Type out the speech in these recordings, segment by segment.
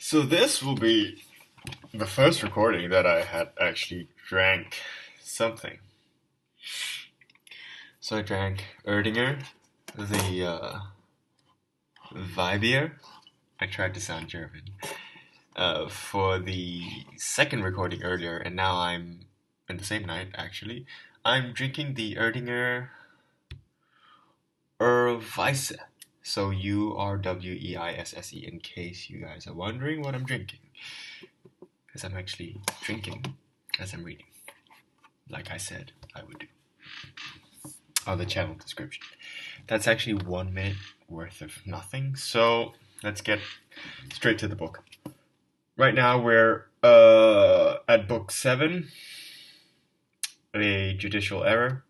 So this will be the first recording that I had actually drank something. So I drank Erdinger, the Weibier. I tried to sound German. For the second recording earlier, and now I'm, in the same night actually, I'm drinking the Erdinger Urweisse. So Urweisse, in case you guys are wondering what I'm drinking. Because I'm actually drinking as I'm reading. Like I said I would do. On the channel description. That's actually 1 minute worth of nothing. So let's get straight to the book. Right now we're at book 7. A judicial error.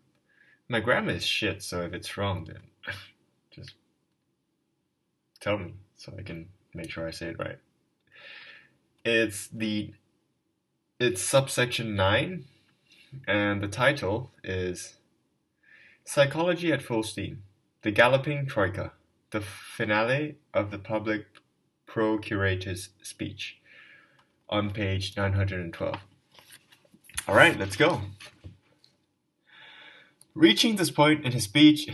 My grammar is shit, so if it's wrong, then just tell me so I can make sure I say it right. It's subsection 9, and the title is Psychology at Full Steam, the Galloping Troika, the finale of the public Procurator's speech, on page 912. All right, let's go. Reaching this point in his speech,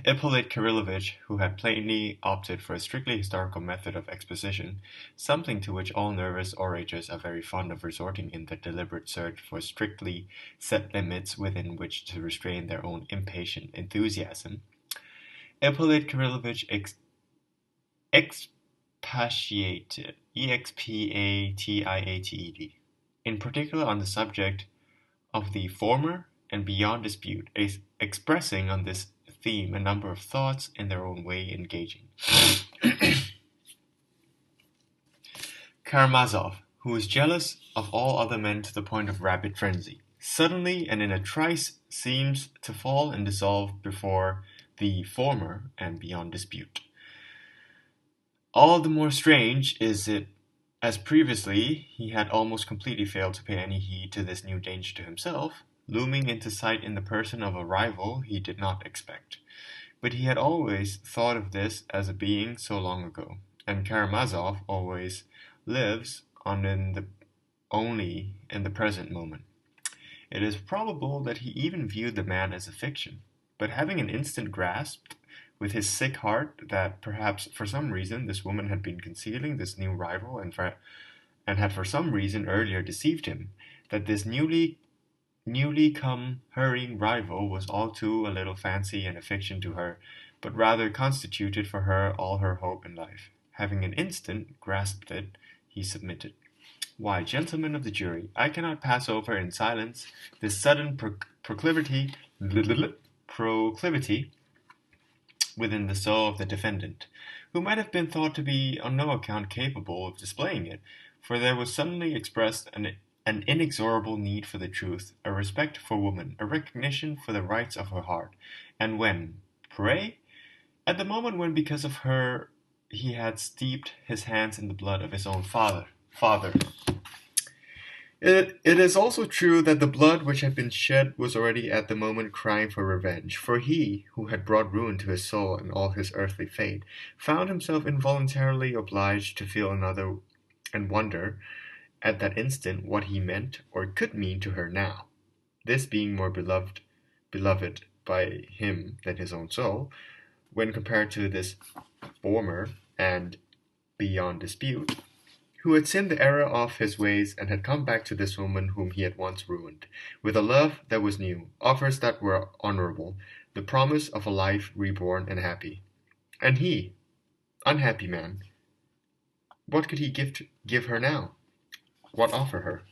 Ippolit Kirillovich, who had plainly opted for a strictly historical method of exposition, something to which all nervous orators are very fond of resorting in their deliberate search for strictly set limits within which to restrain their own impatient enthusiasm, Ippolit Kirillovich expatiated, expatiated, in particular on the subject of the former and beyond dispute, expressing on this theme a number of thoughts in their own way engaging. Karamazov, who was jealous of all other men to the point of rabid frenzy, suddenly and in a trice seems to fall and dissolve before the former and beyond dispute. All the more strange is it, as previously he had almost completely failed to pay any heed to this new danger to himself, looming into sight in the person of a rival he did not expect. But he had always thought of this as a being so long ago, and Karamazov always lives only in the present moment. It is probable that he even viewed the man as a fiction, but having an instant grasped with his sick heart that perhaps for some reason this woman had been concealing this new rival and had for some reason earlier deceived him, that this newly come hurrying rival was all too a little fancy and a fiction to her, but rather constituted for her all her hope in life. Having an instant grasped it, he submitted. Why, gentlemen of the jury, I cannot pass over in silence this sudden proclivity within the soul of the defendant, who might have been thought to be on no account capable of displaying it, for there was suddenly expressed an inexorable need for the truth, a respect for woman, a recognition for the rights of her heart. And when? Pray? At the moment when, because of her, he had steeped his hands in the blood of his own father. It is also true that the blood which had been shed was already at the moment crying for revenge, for he, who had brought ruin to his soul and all his earthly fate, found himself involuntarily obliged to feel another and wonder at that instant what he meant or could mean to her now. This being more beloved by him than his own soul, when compared to this former and beyond dispute, who had sinned the error of his ways and had come back to this woman whom he had once ruined, with a love that was new, offers that were honorable, the promise of a life reborn and happy. And he, unhappy man, what could he give her now? What offer her?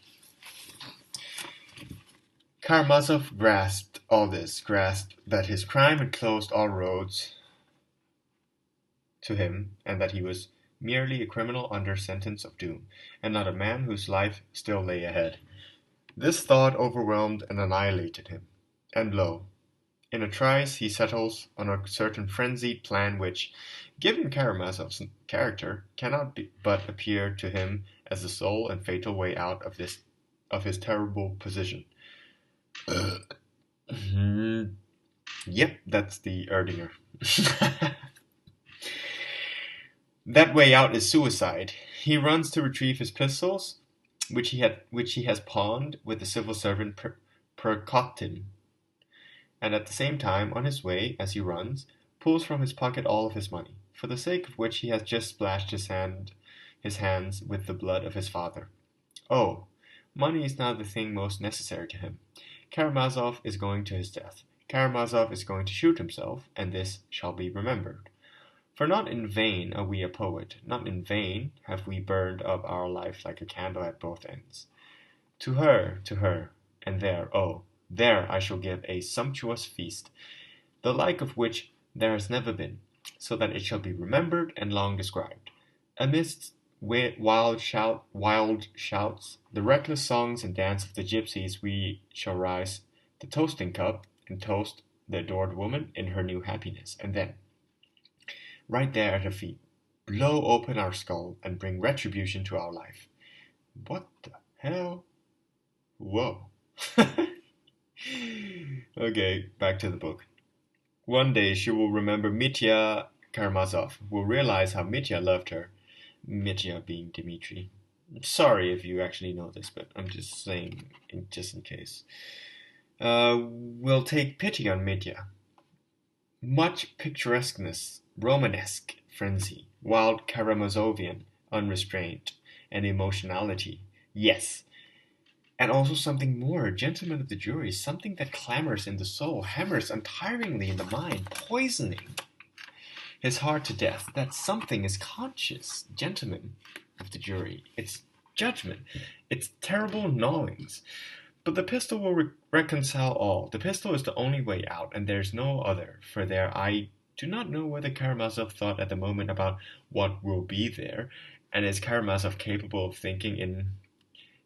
Karamazov grasped all this, grasped that his crime had closed all roads to him, and that he was merely a criminal under sentence of doom, and not a man whose life still lay ahead. This thought overwhelmed and annihilated him, and lo, in a trice he settles on a certain frenzied plan which, given Karamazov's character, cannot but appear to him as the sole and fatal way out of his terrible position. Yep, that's the Erdinger. That way out is suicide. He runs to retrieve his pistols, which he has pawned with the civil servant Procurator, and at the same time, on his way, as he runs, pulls from his pocket all of his money, for the sake of which he has just splashed his hands with the blood of his father. Oh, money is now the thing most necessary to him. Karamazov is going to his death. Karamazov is going to shoot himself, and this shall be remembered. For not in vain are we a poet, not in vain have we burned up our life like a candle at both ends. To her, and there, oh, there I shall give a sumptuous feast, the like of which there has never been, so that it shall be remembered and long described. Amidst wild shouts, the reckless songs and dance of the gypsies, we shall rise the toasting cup and toast the adored woman in her new happiness, and then, right there at her feet, blow open our skull and bring retribution to our life. What the hell? Whoa. Okay, back to the book. One day she will remember Mitya Karamazov, will realize how Mitya loved her. Mitya being Dmitri. Sorry if you actually know this, but I'm just saying, just in case. Will take pity on Mitya. Much picturesqueness, Romanesque frenzy, wild Karamazovian unrestraint, and emotionality. Yes. And also something more, gentlemen of the jury, something that clamors in the soul, hammers untiringly in the mind, poisoning his heart to death. That something is conscious, gentlemen of the jury. It's judgment. It's terrible gnawings. But the pistol will reconcile all. The pistol is the only way out, and there's no other. For there I do not know whether Karamazov thought at the moment about what will be there, and is Karamazov capable of thinking in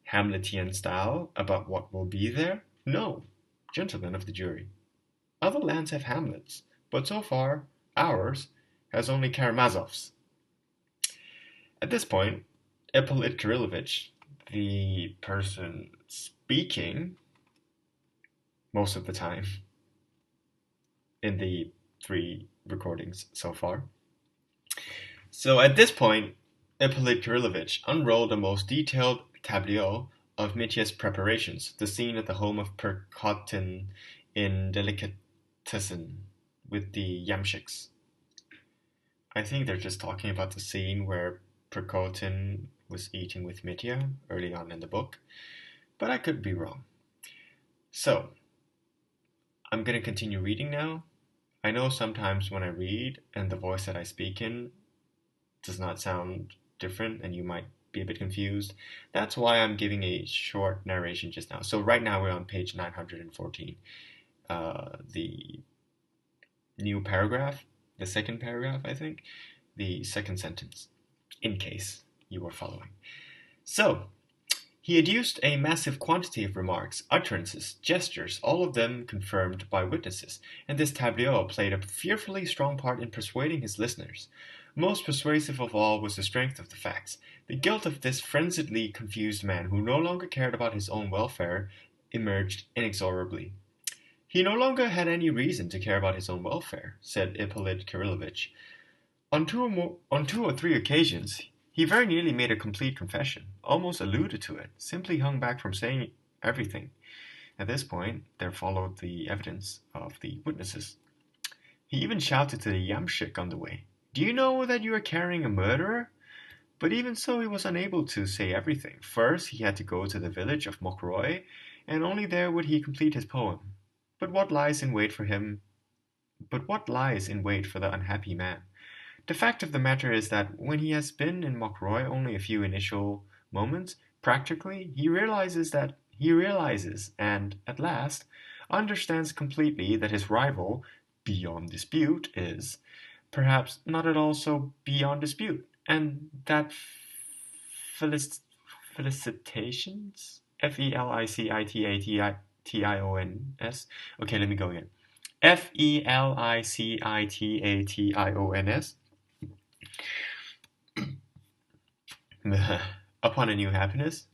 Hamletian style about what will be there? No, gentlemen of the jury. Other lands have Hamlets, but so far, ours has only Karamazovs. At this point, Ippolit Kirillovich, the person speaking most of the time in the 3 recordings so far. So at this point, Ippolit Kirillovich unrolled a most detailed tableau of Mitya's preparations, the scene at the home of Procurator in Delicatessen with the yamshiks. I think they're just talking about the scene where Procurator was eating with Mitya early on in the book, but I could be wrong. So, I'm going to continue reading now. I know sometimes when I read and the voice that I speak in does not sound different and you might be a bit confused. That's why I'm giving a short narration just now. So right now we're on page 914. The new paragraph, the second paragraph, I think, the second sentence, in case you were following. So, he adduced a massive quantity of remarks, utterances, gestures, all of them confirmed by witnesses, and this tableau played a fearfully strong part in persuading his listeners. Most persuasive of all was the strength of the facts. The guilt of this frenziedly confused man, who no longer cared about his own welfare, emerged inexorably. He no longer had any reason to care about his own welfare, said Ippolit Kirillovich. On two or three occasions, he very nearly made a complete confession, almost alluded to it, simply hung back from saying everything. At this point, there followed the evidence of the witnesses. He even shouted to the yamshik on the way, "Do you know that you are carrying a murderer?" But even so, he was unable to say everything. First, he had to go to the village of Mokroy, and only there would he complete his poem. But what lies in wait for the unhappy man? The fact of the matter is that when he has been in Mokroy only a few initial moments, practically, he realizes and, at last, understands completely that his rival, beyond dispute, is, perhaps, not at all so beyond dispute, and that felicitations, Felicitations, okay, let me go again, Felicitations, upon a new happiness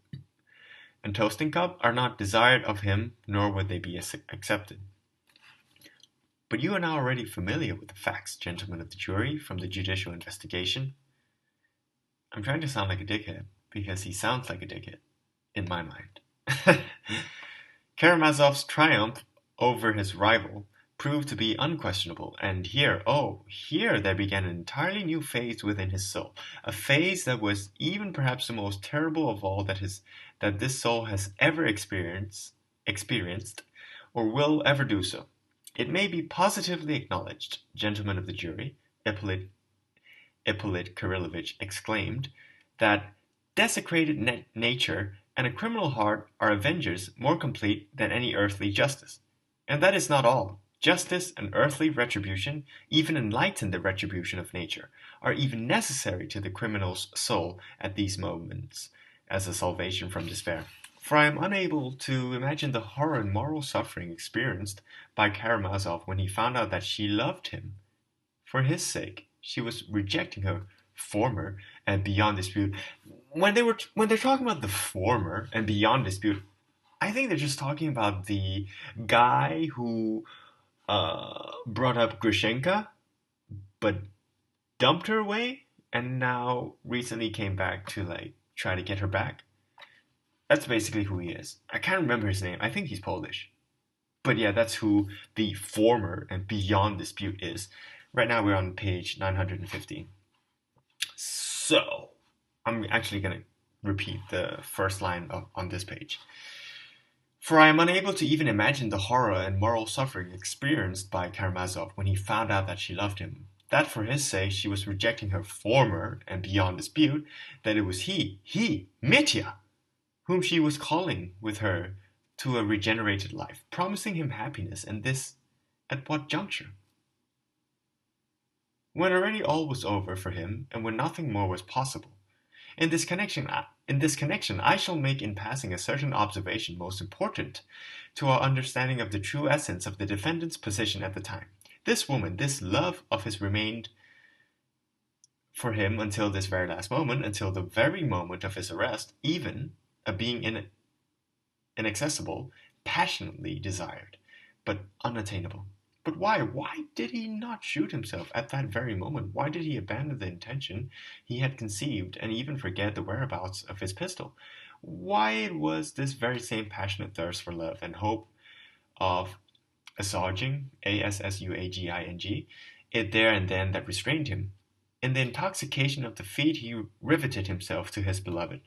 and toasting cup are not desired of him, nor would they be accepted. But you are now already familiar with the facts, gentlemen of the jury, from the judicial investigation. I'm trying to sound like a dickhead, because he sounds like a dickhead, in my mind. Karamazov's triumph over his rival proved to be unquestionable, and here there began an entirely new phase within his soul, a phase that was even perhaps the most terrible of all that this soul has ever experienced, or will ever do so. It may be positively acknowledged, gentlemen of the jury, Ippolit Kirillovich exclaimed, that desecrated nature and a criminal heart are avengers more complete than any earthly justice. And that is not all. Justice and earthly retribution even enlighten the retribution of nature, are even necessary to the criminal's soul at these moments, as a salvation from despair. For I am unable to imagine the horror and moral suffering experienced by Karamazov when he found out that she loved him. For his sake, she was rejecting her former and beyond dispute. When they're talking about the former and beyond dispute, I think they're just talking about the guy who brought up Grishenka, but dumped her away, and now recently came back to try to get her back. That's basically who he is. I can't remember his name. I think he's Polish. But yeah, that's who the former and beyond dispute is. Right now we're on page 915. So, I'm actually going to repeat the first line on this page. For I am unable to even imagine the horror and moral suffering experienced by Karamazov when he found out that she loved him. That for his sake she was rejecting her former and beyond dispute, that it was he, Mitya, whom she was calling with her to a regenerated life, promising him happiness, and this at what juncture? When already all was over for him, and when nothing more was possible. In this connection, I shall make in passing a certain observation most important to our understanding of the true essence of the defendant's position at the time. This woman, this love of his remained for him until this very last moment, until the very moment of his arrest, even a being inaccessible, passionately desired, but unattainable. But why? Why did he not shoot himself at that very moment? Why did he abandon the intention he had conceived and even forget the whereabouts of his pistol? Why it was this very same passionate thirst for love and hope of assuaging, Assuaging, it there and then that restrained him. In the intoxication of the feat he riveted himself to his beloved,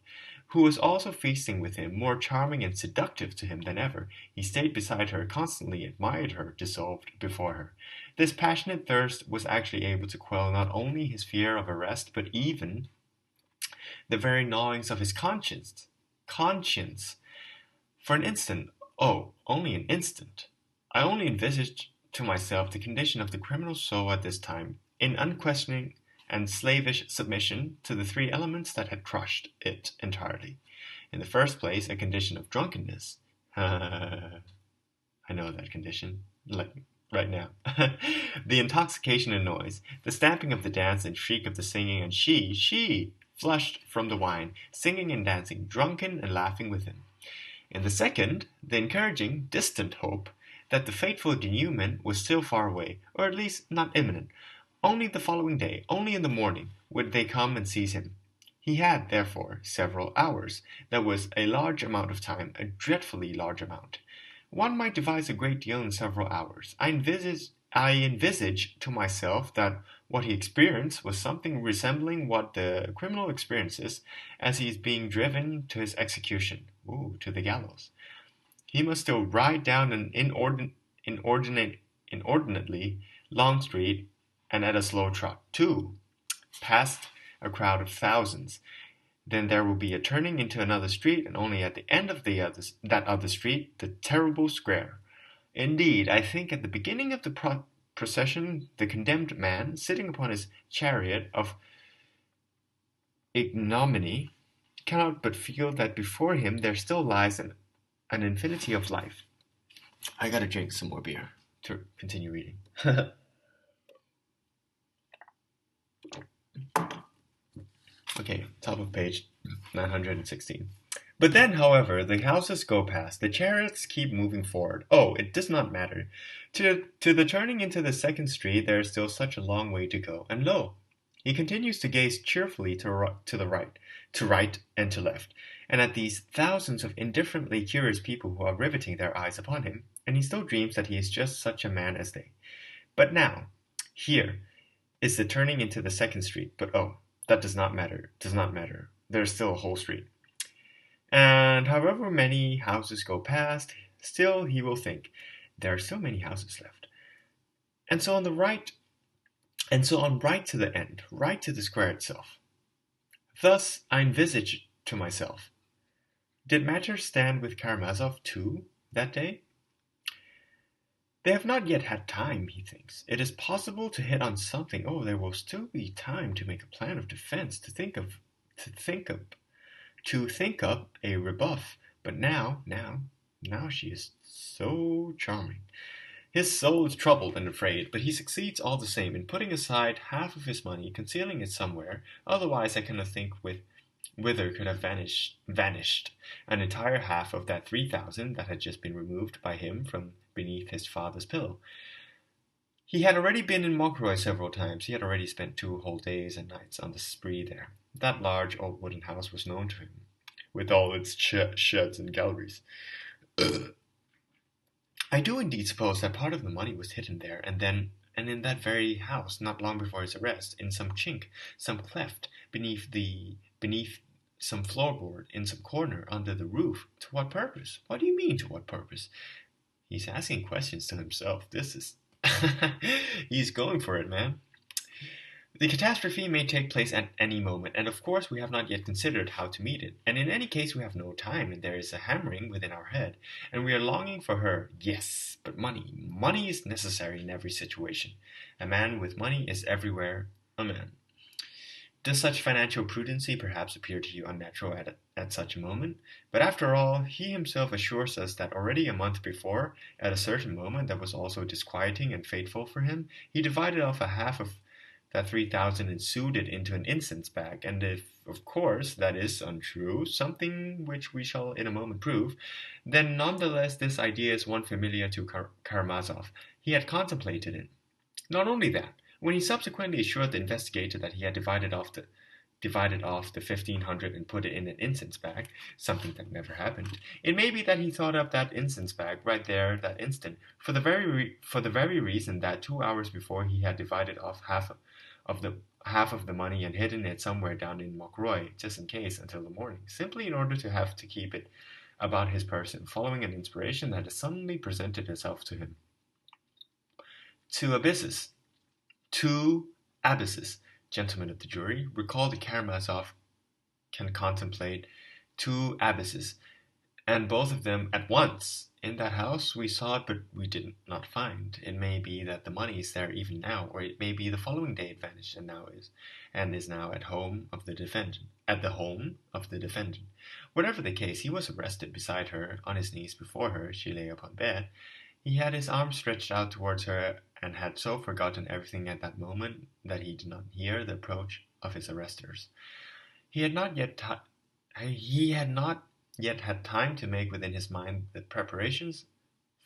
who was also feasting with him, more charming and seductive to him than ever. He stayed beside her, constantly admired her, dissolved before her. This passionate thirst was actually able to quell not only his fear of arrest, but even the very gnawings of his conscience. For an instant, only an instant, I only envisaged to myself the condition of the criminal soul at this time, in unquestioning and slavish submission to the three elements that had crushed it entirely. In the first place, a condition of drunkenness. I know that condition, right now. The intoxication and noise, the stamping of the dance and shriek of the singing, and she, flushed from the wine, singing and dancing, drunken and laughing with him. In the second, the encouraging, distant hope that the fateful denouement was still far away, or at least not imminent. Only the following day, only in the morning, would they come and seize him. He had, therefore, several hours. That was a large amount of time, a dreadfully large amount. One might devise a great deal in several hours. I envisage to myself that what he experienced was something resembling what the criminal experiences as he is being driven to his execution, to the gallows. He must still ride down an inordinately long street, and at a slow trot, too, past a crowd of thousands. Then there will be a turning into another street, and only at the end of that other street, the terrible square. Indeed, I think at the beginning of the procession, the condemned man, sitting upon his chariot of ignominy, cannot but feel that before him there still lies an infinity of life. I gotta drink some more beer to continue reading. Okay, top of page 916. But then, however, the houses go past, the chariots keep moving forward. It does not matter. To the turning into the second street, there is still such a long way to go. And lo, He continues to gaze cheerfully to the right, to right and to left, and at these thousands of indifferently curious people who are riveting their eyes upon him, and he still dreams that he is just such a man as they. But now, here, is the turning into the second street, but oh, that does not matter. There is still a whole street. And however many houses go past, still he will think, there are still many houses left. And so on right to the end, right to the square itself. Thus I envisage to myself, did matters stand with Karamazov too that day? They have not yet had time, he thinks. It is possible to hit on something. Oh, there will still be time to make a plan of defense, to think up a rebuff. But now she is so charming. His soul is troubled and afraid, but he succeeds all the same in putting aside half of his money, concealing it somewhere. Otherwise, I cannot think whither could have vanished an entire half of that 3,000 that had just been removed by him from beneath his father's pillow. He had already been in Mokroy several times. He had already spent 2 whole days and nights on the spree there. That large old wooden house was known to him, with all its sheds and galleries. I do indeed suppose that part of the money was hidden there, and in that very house, not long before his arrest, in some chink, some cleft, beneath some floorboard, in some corner, under the roof. To what purpose? What do you mean, to what purpose? He's asking questions to himself. This is... He's going for it, man. The catastrophe may take place at any moment, and of course we have not yet considered how to meet it. And in any case we have no time, and there is a hammering within our head, and we are longing for her. Yes, but money. Money is necessary in every situation. A man with money is everywhere a man. Does such financial prudency perhaps appear to you unnatural at such a moment? But after all, he himself assures us that already a month before, at a certain moment that was also disquieting and fateful for him, he divided off a half of that 3,000 and sewed it into an incense bag, and if, of course, that is untrue, something which we shall in a moment prove, then nonetheless this idea is one familiar to Karamazov. He had contemplated it. Not only that, when he subsequently assured the investigator that he had divided off the 1,500 and put it in an incense bag, something that never happened, it may be that he thought up that incense bag right there that instant, for the very reason that 2 hours before he had divided off half of the money and hidden it somewhere down in Mokroy, just in case, until the morning, simply in order to have to keep it about his person, following an inspiration that had suddenly presented itself to him. Two abysses, gentlemen of the jury, recall that Karamazov can contemplate 2 abysses, and both of them at once. In that house we saw it, but we did not find. It may be that the money is there even now, or it may be the following day it vanished and is now at the home of the defendant. Whatever the case, he was arrested beside her, on his knees before her. She lay upon bed. He had his arms stretched out towards her, and had so forgotten everything at that moment that he did not hear the approach of his arresters. He had not yet had time to make within his mind the preparations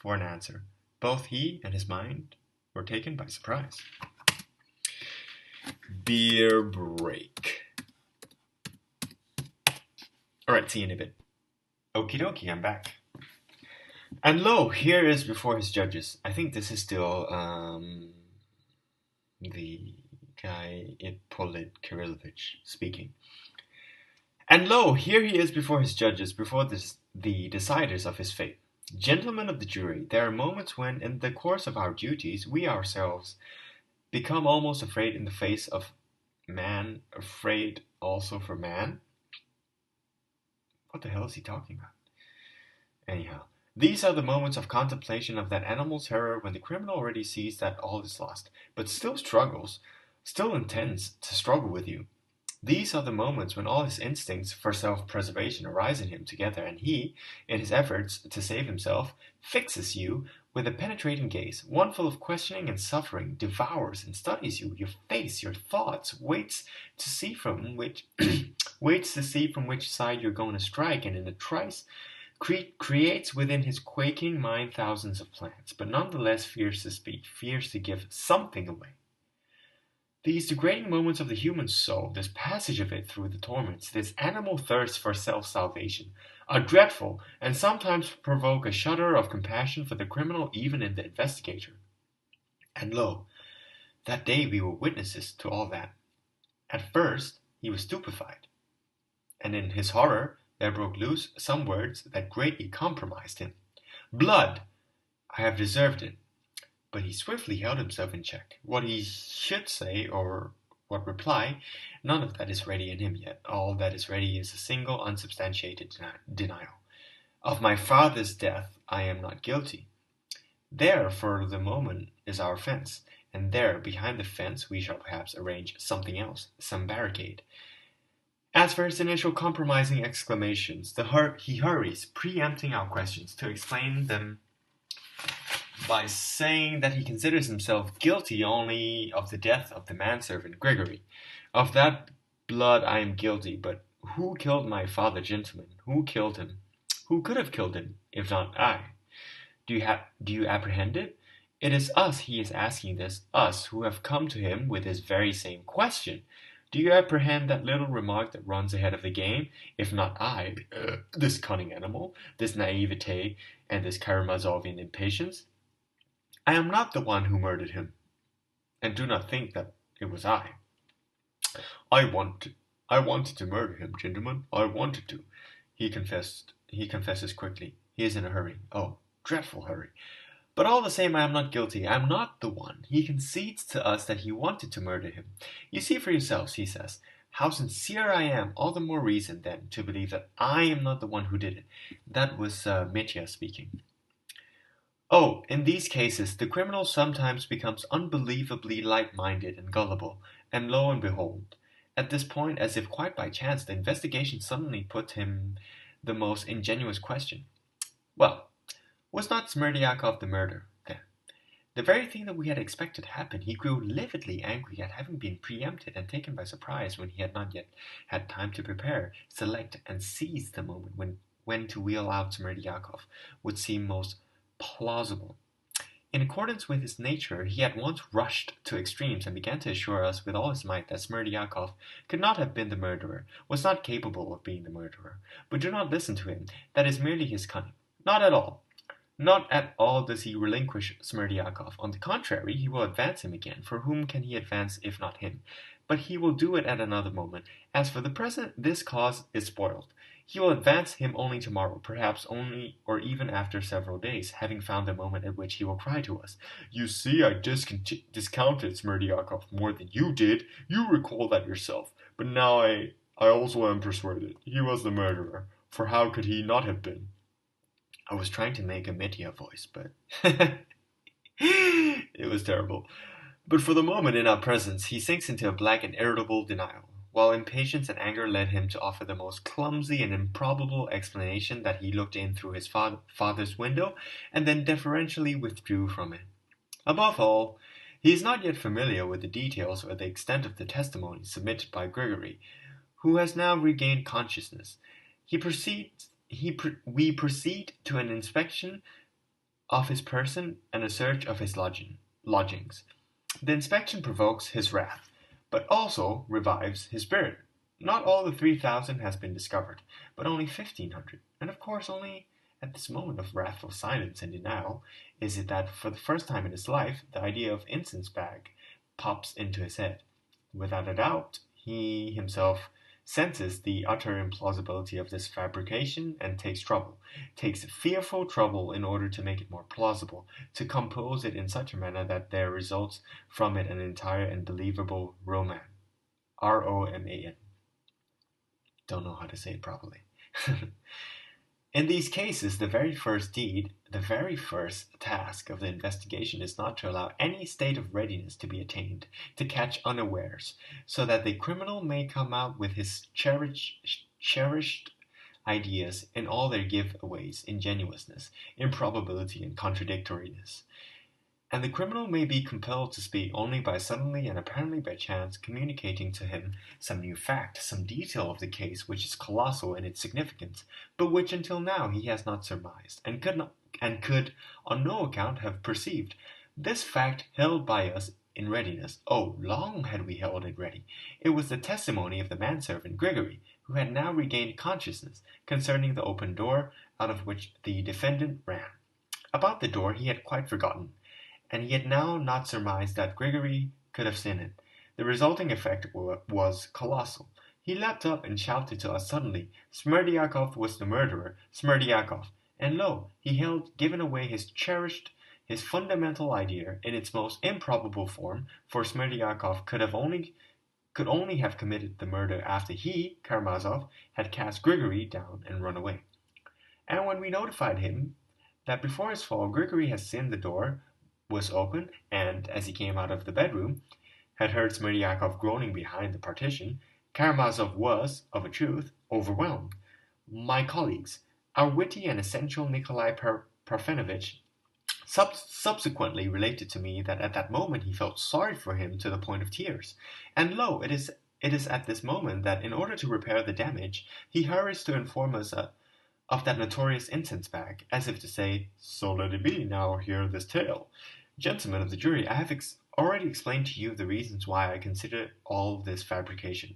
for an answer. Both he and his mind were taken by surprise. Beer break. Alright, see you in a bit. Okie dokie, I'm back. And lo, here is before his judges. I think this is still the guy Ippolit Kirillovich speaking. And lo, here he is before his judges, before the deciders of his fate. Gentlemen of the jury, there are moments when, in the course of our duties, we ourselves become almost afraid in the face of man, afraid also for man. What the hell is he talking about? Anyhow, these are the moments of contemplation of that animal terror when the criminal already sees that all is lost, but still intends to struggle with you. These are the moments when all his instincts for self-preservation arise in him together, and he, in his efforts to save himself, fixes you with a penetrating gaze, one full of questioning and suffering, devours and studies you, your face, your thoughts, waits to see from which side you're going to strike, and in a trice creates within his quaking mind thousands of plans, but nonetheless fears to speak, fears to give something away. These degrading moments of the human soul, this passage of it through the torments, this animal thirst for self-salvation, are dreadful, and sometimes provoke a shudder of compassion for the criminal even in the investigator. And lo, that day we were witnesses to all that. At first he was stupefied, and in his horror there broke loose some words that greatly compromised him. Blood! I have deserved it. But he swiftly held himself in check. What he should say, or what reply, none of that is ready in him yet. All that is ready is a single unsubstantiated denial. Of my father's death I am not guilty. There, for the moment, is our fence, and there, behind the fence, we shall perhaps arrange something else, some barricade. As for his initial compromising exclamations, he hurries, preempting our questions, to explain them by saying that he considers himself guilty only of the death of the manservant Gregory. Of that blood I am guilty, but who killed my father, gentlemen? Who killed him? Who could have killed him, if not I? Do you apprehend it? It is us he is asking this, us who have come to him with this very same question. Do you apprehend that little remark that runs ahead of the game? If not I, this cunning animal, this naivete, and this Karamazovian impatience? I am not the one who murdered him, and do not think that it was I. I wanted to murder him, gentlemen. I wanted to. He confesses quickly. He is in a hurry. Oh, dreadful hurry. But all the same, I am not guilty. I am not the one. He concedes to us that he wanted to murder him. You see for yourselves, he says, how sincere I am. All the more reason, then, to believe that I am not the one who did it. That was Mitya speaking. Oh, in these cases, the criminal sometimes becomes unbelievably light-minded and gullible, and lo and behold, at this point, as if quite by chance, the investigation suddenly put him the most ingenuous question. Well, was not Smerdyakov the murderer, then? The very thing that we had expected happened. He grew lividly angry at having been preempted and taken by surprise when he had not yet had time to prepare, select, and seize the moment when to wheel out Smerdyakov would seem most plausible. In accordance with his nature, he at once rushed to extremes and began to assure us with all his might that Smerdyakov could not have been the murderer, was not capable of being the murderer. But do not listen to him. That is merely his cunning. Not at all. Not at all does he relinquish Smerdyakov. On the contrary, he will advance him again. For whom can he advance if not him? But he will do it at another moment. As for the present, this cause is spoiled. He will advance him only tomorrow, perhaps only or even after several days, having found the moment at which he will cry to us, "You see, I discounted Smerdyakov more than you did. You recall that yourself. But now I also am persuaded. He was the murderer. For how could he not have been?" I was trying to make a Mitya voice, but it was terrible. But for the moment in our presence, he sinks into a black and irritable denial, while impatience and anger led him to offer the most clumsy and improbable explanation that he looked in through his father's window, and then deferentially withdrew from it. Above all, he is not yet familiar with the details or the extent of the testimony submitted by Gregory, who has now regained consciousness. We proceed to an inspection of his person and a search of his lodgings. The inspection provokes his wrath, but also revives his spirit. Not all the 3,000 has been discovered, but only 1,500, and of course only at this moment of wrathful silence and denial is it that for the first time in his life the idea of incense bag pops into his head. Without a doubt, he himself senses the utter implausibility of this fabrication and takes fearful trouble in order to make it more plausible, to compose it in such a manner that there results from it an entire and believable roman. R-O-M-A-N. Don't know how to say it properly. In these cases, the very first task of the investigation is not to allow any state of readiness to be attained, to catch unawares, so that the criminal may come out with his cherished ideas in all their giveaways, ingenuousness, improbability, and contradictoriness. And the criminal may be compelled to speak only by suddenly and apparently by chance communicating to him some new fact, some detail of the case which is colossal in its significance, but which until now he has not surmised, and could on no account have perceived. This fact held by us in readiness. Oh, long had we held it ready. It was the testimony of the manservant Gregory, who had now regained consciousness, concerning the open door out of which the defendant ran. About the door he had quite forgotten, and he had now not surmised that Gregory could have seen it. The resulting effect was colossal. He leapt up and shouted to us suddenly, Smerdyakov was the murderer, Smerdyakov. And lo, he held given away his fundamental idea in its most improbable form, for Smerdyakov could only have committed the murder after he, Karamazov, had cast Grigory down and run away. And when we notified him that before his fall Grigory had seen the door was open, and, as he came out of the bedroom, had heard Smerdyakov groaning behind the partition, Karamazov was, of a truth, overwhelmed. My colleagues, our witty and essential Nikolai Parfenovitch subsequently related to me that at that moment he felt sorry for him to the point of tears. And lo, it is at this moment that, in order to repair the damage, he hurries to inform us of that notorious incense bag, as if to say, so let it be, now hear this tale. Gentlemen of the jury, I have already explained to you the reasons why I consider all this fabrication,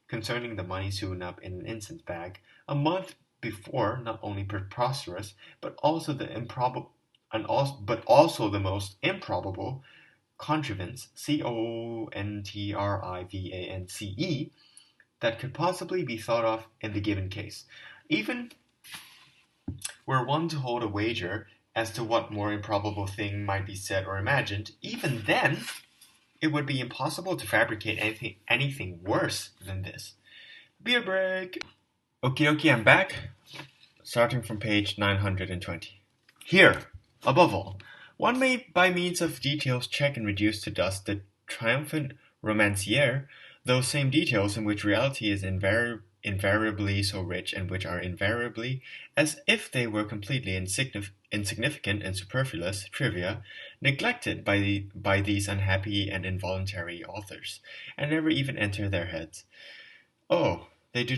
concerning the money sewn up in an incense bag, a month before, not only preposterous, but also the most improbable contrivance, contrivance, that could possibly be thought of in the given case. Even were one to hold a wager as to what more improbable thing might be said or imagined, even then it would be impossible to fabricate anything worse than this. Beer break! Okay, I'm back, starting from page 920. Here, above all, one may by means of details check and reduce to dust the triumphant romancier, those same details in which reality is invariably so rich, and which are invariably, as if they were completely insignificant and superfluous trivia, neglected by these unhappy and involuntary authors, and never even enter their heads. They do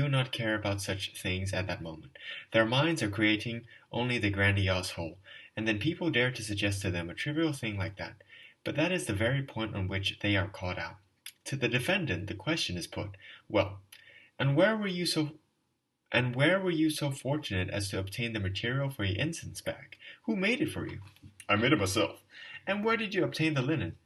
not care about such things at that moment. Their minds are creating only the grandiose whole, and then people dare to suggest to them a trivial thing like that. But that is the very point on which they are caught out. To the defendant the question is put, well, and where were you so fortunate as to obtain the material for your incense bag? Who made it for you? I made it myself. And where did you obtain the linen?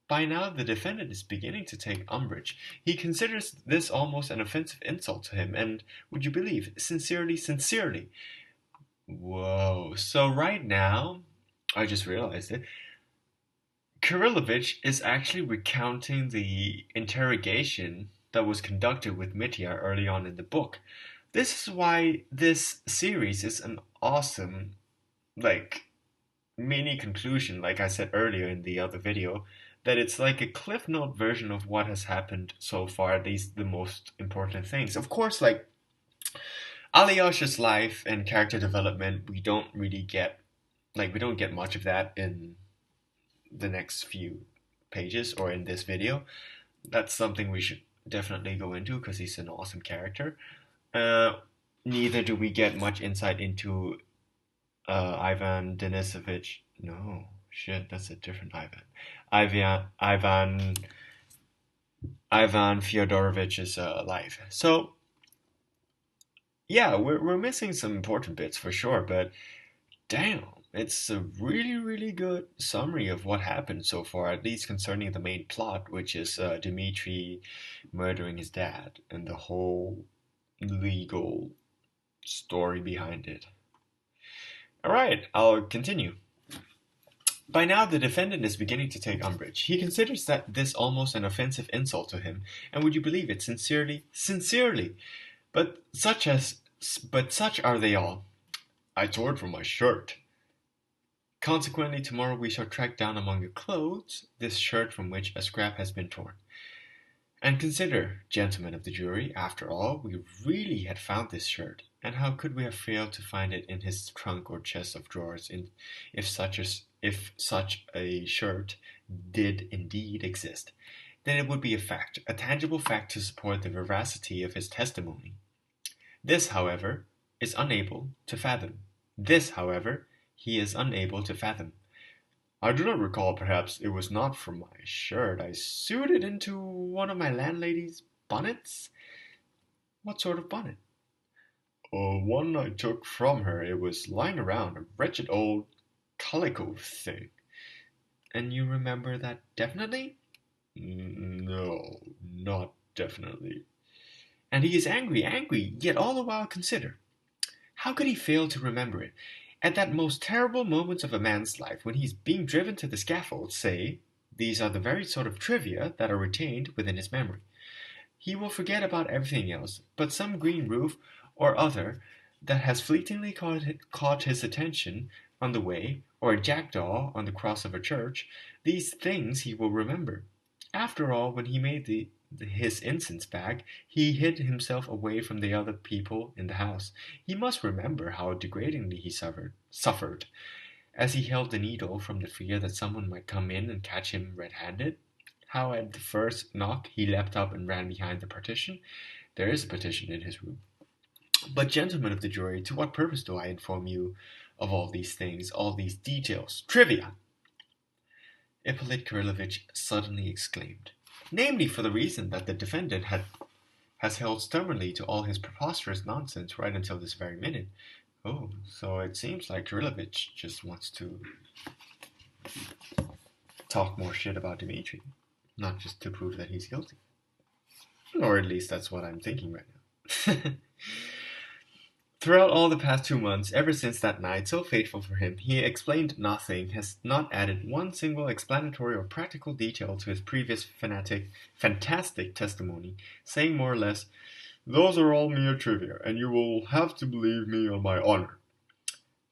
By now the defendant is beginning to take umbrage. He considers this almost an offensive insult to him, and, would you believe, sincerely. Whoa, so right now, I just realized it, Kirillovich is actually recounting the interrogation that was conducted with Mitya early on in the book. This is why this series is an awesome, mini conclusion, like I said earlier in the other video, that it's like a Cliff Note version of what has happened so far, at least the most important things. Of course, Alyosha's life and character development, we don't get much of that in the next few pages or in this video. That's something we should definitely go into because he's an awesome character. Neither do we get much insight into Ivan Denisovich. No, shit, that's a different Ivan. Ivan Fyodorovich's life. So, yeah, we're missing some important bits for sure, but damn, it's a really, really good summary of what happened so far, at least concerning the main plot, which is Dmitri murdering his dad and the whole legal story behind it. Alright, I'll continue. By now the defendant is beginning to take umbrage. He considers that this almost an offensive insult to him, and would you believe it, sincerely. But such are they all. I tore it from my shirt. Consequently, tomorrow we shall track down among your clothes this shirt from which a scrap has been torn. And consider, gentlemen of the jury, after all, we really had found this shirt, and how could we have failed to find it in his trunk or chest of drawers if such a shirt did indeed exist? Then it would be a fact, a tangible fact to support the veracity of his testimony. This, however, is unable to fathom. This, however, he is unable to fathom. I do not recall, perhaps it was not from my shirt. I sewed it into one of my landlady's bonnets. What sort of bonnet? One I took from her. It was lying around, a wretched old calico thing. And you remember that definitely? No, not definitely. And he is angry, yet all the while consider. How could he fail to remember it? At that most terrible moment of a man's life, when he is being driven to the scaffold, say, these are the very sort of trivia that are retained within his memory. He will forget about everything else, but some green roof or other that has fleetingly caught his attention on the way, or a jackdaw on the cross of a church, these things he will remember. After all, when he made his incense bag, he hid himself away from the other people in the house. He must remember how degradingly he suffered, as he held the needle from the fear that someone might come in and catch him red-handed. How at the first knock he leapt up and ran behind the partition. There is a partition in his room. But, gentlemen of the jury, to what purpose do I inform you of all these things, all these details? Trivia! Ippolit Kirillovitch suddenly exclaimed. Namely, for the reason that the defendant has held stubbornly to all his preposterous nonsense right until this very minute. Oh, so it seems like Kirillovitch just wants to talk more shit about Dmitri, not just to prove that he's guilty. Or at least that's what I'm thinking right now. Throughout all the past 2 months, ever since that night so fateful for him, he explained nothing, has not added one single explanatory or practical detail to his previous fantastic testimony, saying more or less, "Those are all mere trivia, and you will have to believe me on my honor."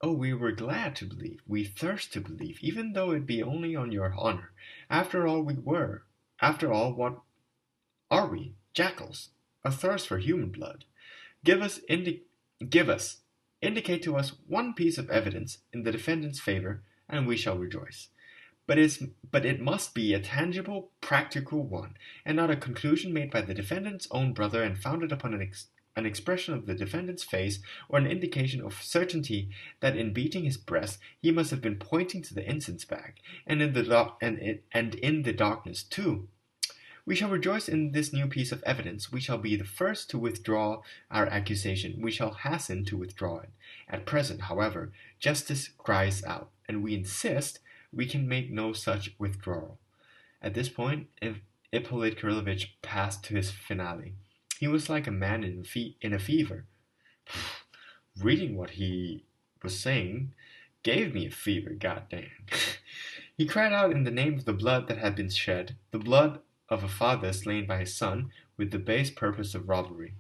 Oh, we were glad to believe, we thirst to believe, even though it be only on your honor. After all, what are we? Jackals, athirst for human blood. Indicate to us one piece of evidence in the defendant's favor, and we shall rejoice. But it must be a tangible, practical one, and not a conclusion made by the defendant's own brother and founded upon an expression of the defendant's face, or an indication of certainty that in beating his breast he must have been pointing to the incense bag, and in the darkness too. We shall rejoice in this new piece of evidence. We shall be the first to withdraw our accusation. We shall hasten to withdraw it. At present, however, justice cries out, and we insist we can make no such withdrawal. At this point, Ippolit Kirillovitch passed to his finale. He was like a man in a fever. Reading what he was saying gave me a fever, goddamn. He cried out in the name of the blood that had been shed, the blood of a father slain by his son, with the base purpose of robbery.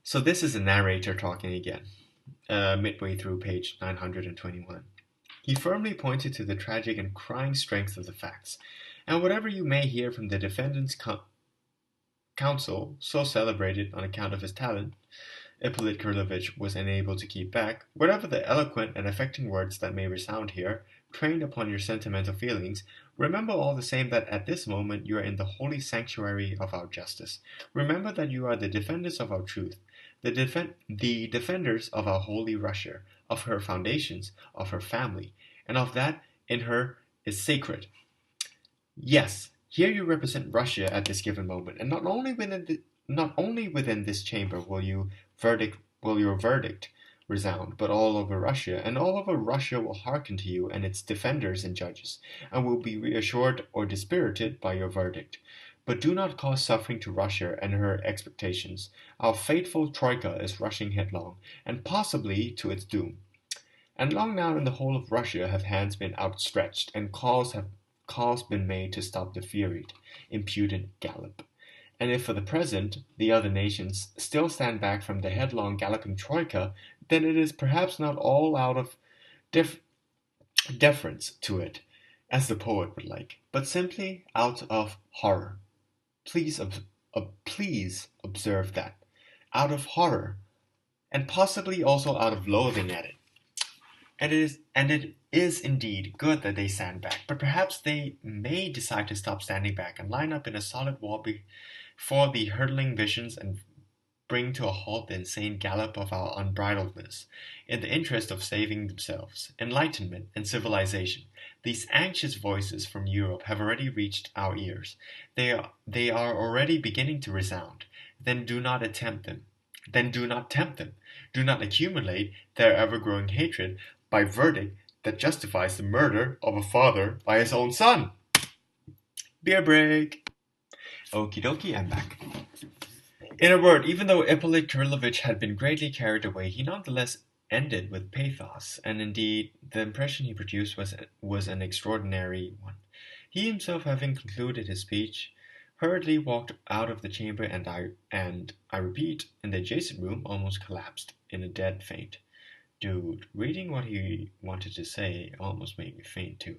So this is a narrator talking again, midway through page 921. He firmly pointed to the tragic and crying strength of the facts, and whatever you may hear from the defendant's counsel, so celebrated on account of his talent, Ippolit Kirillovitch was unable to keep back, whatever the eloquent and affecting words that may resound here, trained upon your sentimental feelings, remember all the same that at this moment you are in the holy sanctuary of our justice. Remember that you are the defenders of our truth, the defenders of our holy Russia, of her foundations, of her family, and of that in her is sacred. Yes, here you represent Russia at this given moment, and not only within this chamber will your verdict resound, but all over Russia, and all over Russia will hearken to you and its defenders and judges, and will be reassured or dispirited by your verdict. But do not cause suffering to Russia and her expectations. Our faithful Troika is rushing headlong, and possibly to its doom. And long now in the whole of Russia have hands been outstretched, and calls been made to stop the furied, impudent gallop. And if for the present the other nations still stand back from the headlong galloping Troika, then it is perhaps not all out of deference to it, as the poet would like, but simply out of horror. Please observe that. Out of horror, and possibly also out of loathing at it. And it is indeed good that they stand back, but perhaps they may decide to stop standing back and line up in a solid wall before the hurtling visions and bring to a halt the insane gallop of our unbridledness, in the interest of saving themselves, enlightenment, and civilization. These anxious voices from Europe have already reached our ears. They are already beginning to resound. Then do not attempt them. Then do not tempt them. Do not accumulate their ever-growing hatred by verdict that justifies the murder of a father by his own son. Beer break. Okie dokie, I'm back. In a word, even though Ippolit Kirillovich had been greatly carried away, he nonetheless ended with pathos, and indeed the impression he produced was an extraordinary one. He himself, having concluded his speech, hurriedly walked out of the chamber, and I repeat, in the adjacent room, almost collapsed in a dead faint. Dude, reading what he wanted to say almost made me faint too.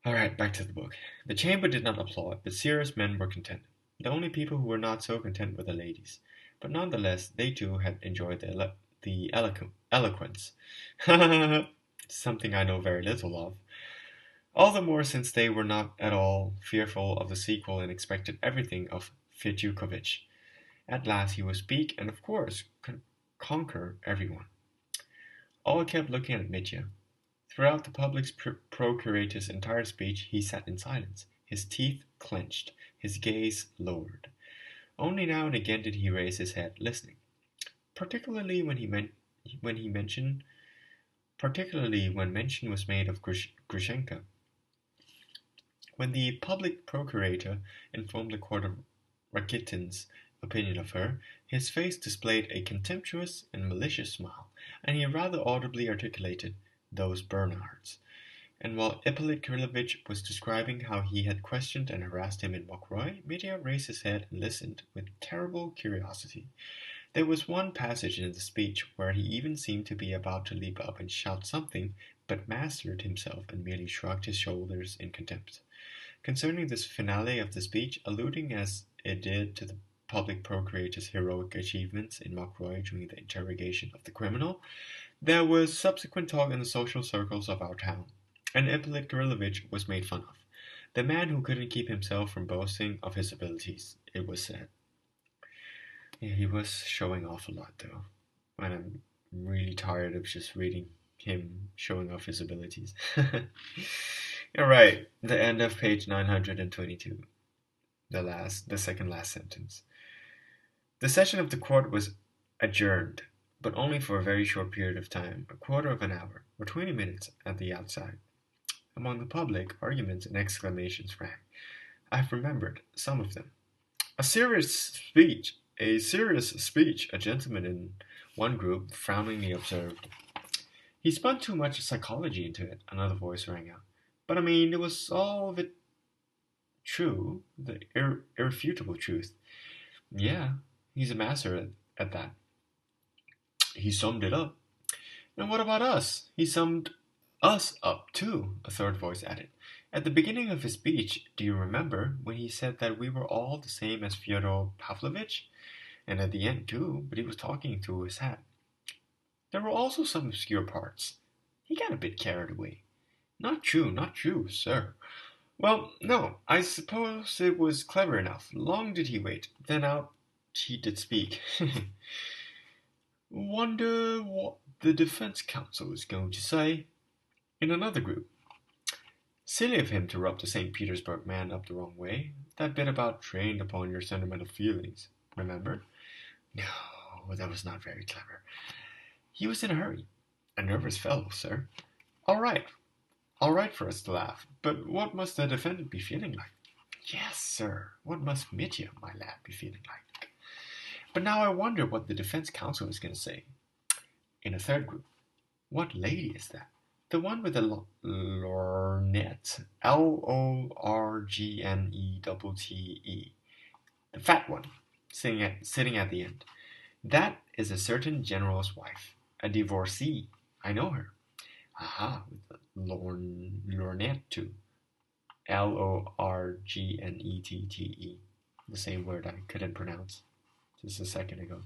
Alright, back to the book. The chamber did not applaud, but serious men were content. The only people who were not so content were the ladies. But nonetheless, they too had enjoyed the eloquence. Something I know very little of. All the more since they were not at all fearful of the sequel and expected everything of Fetyukovitch. At last he would speak, and of course conquer everyone. All kept looking at Mitya. Throughout the public procurator's entire speech he sat in silence, his teeth clenched, his gaze lowered. Only now and again did he raise his head, listening. Particularly when mention was made of Grushenka. When the public procurator informed the court of Rakitin's opinion of her, his face displayed a contemptuous and malicious smile, and he rather audibly articulated, "Those Bernards." And while Ippolit Kirillovich was describing how he had questioned and harassed him in Mokroy, Mitya raised his head and listened with terrible curiosity. There was one passage in the speech where he even seemed to be about to leap up and shout something, but mastered himself and merely shrugged his shoulders in contempt. Concerning this finale of the speech, alluding as it did to the public procurator's heroic achievements in Mokroy during the interrogation of the criminal, there was subsequent talk in the social circles of our town, and Ippolit Kirillovich was made fun of. The man who couldn't keep himself from boasting of his abilities, it was said. Yeah, he was showing off a lot, though, and I'm really tired of just reading him showing off his abilities. Alright, the end of page 922. The second last sentence. The session of the court was adjourned, but only for a very short period of time, a quarter of an hour, or 20 minutes at the outside. Among the public, arguments and exclamations rang. I have remembered some of them. A serious speech, a gentleman in one group frowningly observed. He spun too much psychology into it, another voice rang out. But I mean, it was all of it true, the irrefutable truth. Yeah, he's a master at that. He summed it up. And what about us? He summed us up, too, a third voice added. At the beginning of his speech, do you remember, when he said that we were all the same as Fyodor Pavlovich? And at the end, too, but he was talking through his hat. There were also some obscure parts. He got a bit carried away. Not true, sir. Well, no, I suppose it was clever enough. Long did he wait. Then out he did speak. Wonder what the defense counsel is going to say. In another group. Silly of him to rub the St. Petersburg man up the wrong way. That bit about trained upon your sentimental feelings. Remember? No, that was not very clever. He was in a hurry. A nervous fellow, sir. All right for us to laugh, but what must the defendant be feeling like? Yes, sir, what must Mitya, my lad, be feeling like? But now I wonder what the defense counsel is going to say. In a third group. What lady is that? The one with the lorgnette. Lorgnette. The fat one, sitting at the end. That is a certain general's wife. A divorcee. I know her. Aha, with the lorgnette too. Lorgnette. The same word I couldn't pronounce just a second ago.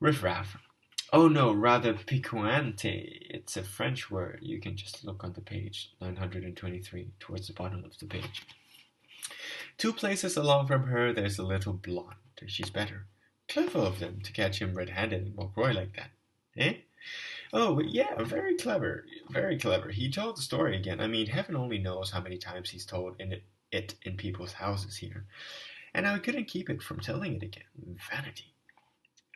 Riffraff. Oh no, rather piquante. It's a French word. You can just look on the page 923 towards the bottom of the page. 2 places along from her, there's a little blonde. She's better. Clever of them to catch him red-handed and walk Roy like that. Eh? Oh, yeah, very clever. Very clever. He told the story again. I mean, heaven only knows how many times he's told it in people's houses here. And I couldn't keep it from telling it again. Vanity.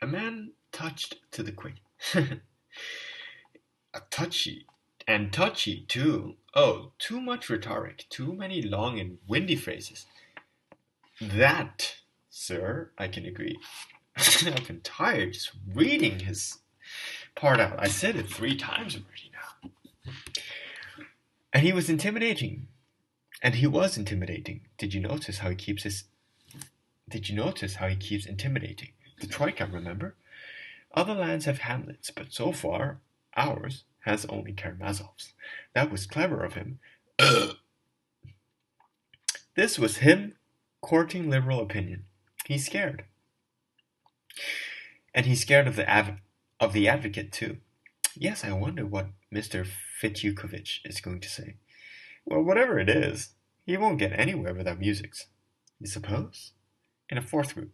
A man touched to the quick. Touchy, too. Oh, too much rhetoric. Too many long and windy phrases. That, sir, I can agree. I've been tired just reading his part out. I said it 3 times already now. And he was intimidating. Did you notice how he keeps intimidating? The Troika, remember? Other lands have hamlets, but so far, ours has only Karamazovs. That was clever of him. This was him courting liberal opinion. He's scared. And he's scared of the advocate, too. Yes, I wonder what Mr. Fetyukovich is going to say. Well, whatever it is, he won't get anywhere without musics. You suppose? In a 4th group.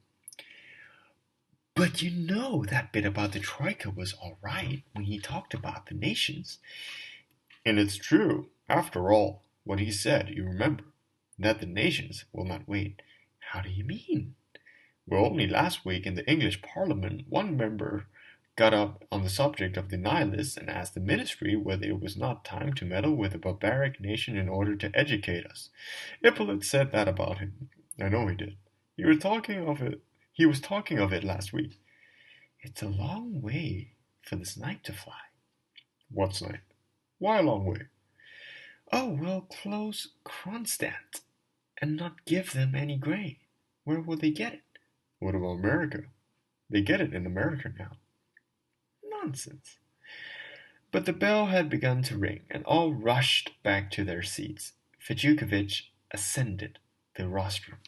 But you know that bit about the Troika was all right when he talked about the nations. And it's true, after all, what he said, you remember, that the nations will not wait. How do you mean? Well, only last week in the English Parliament, one member got up on the subject of the nihilists and asked the ministry whether it was not time to meddle with a barbaric nation in order to educate us. Ippolit said that about him. I know he did. He was talking of it last week. It's a long way for the snipe to fly. What snipe? Why a long way? Oh, well, close Kronstadt and not give them any grain. Where will they get it? What about America? They get it in America now. Nonsense. But the bell had begun to ring, and all rushed back to their seats. Fetyukovich ascended the rostrum.